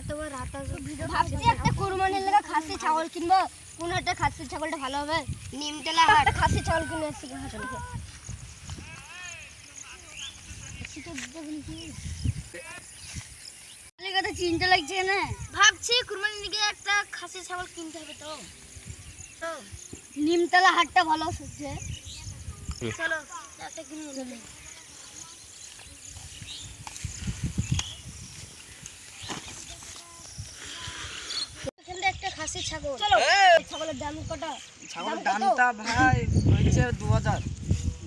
এতবার রাত ভাবছি একটা কুরবানির লাগা খাসি ছাগল কিনবো। কোন একটা খাসি ছাগলটা ভালো হবে? নিমতলা হাট খাসি ছাগল কিনে এসেছি হাটে থেকে। কথা চিন্তা লাগছে না, ভাবছি কুরবানির দিকে একটা খাসি ছাগল কিনতে হবে তো। নিমতলা হাটটা ভালো হচ্ছে। চলো একটা কিনে চলে। এখানে একটা খাসি ছাগল। চলো ছাগলের দাম কত? ছাগলের দামটা ভাই হচ্ছে 2000।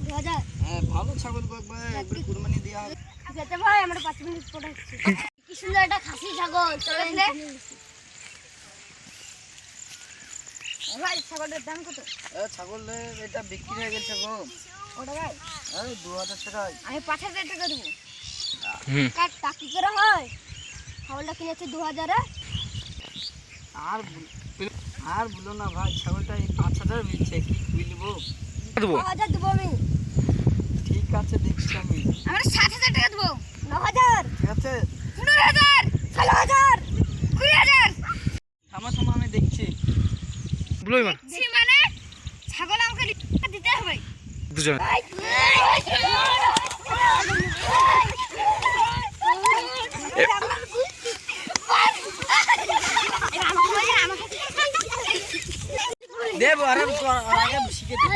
2000? হ্যাঁ ভালো ছাগল একবার কুরবানি দেওয়া হবে। যেতে ভাই আমরা 5 মিনিট পর আসছি। কি সুন্দর একটা খাসি ছাগল। চলো রে ভাই, ছাগলের দাম কত? ছাগল এটা বিক্রি হয়ে গেছে গো। ওটা ভাই এই 2000 টাকায়। আমি 5000 টাকা দেবো। কাট টাকি করে হয়? ছাগলটা কিনেছি 2000 এ। আর বলো না ভাই, ছাগলটা 5000 মিলছে, কি বলবো? 5000 দেবো আমি। ঠিক আছে দেখছি আমি। আমরা 7000 টাকা দেবো। 9000, ঠিক আছে 15000, 16000, 20000। থামা আমি দেখছি। বলোই মা মানে ছাগল আমাকে দিতে হবে দুজন। দেব আরে আগে শিখে দে।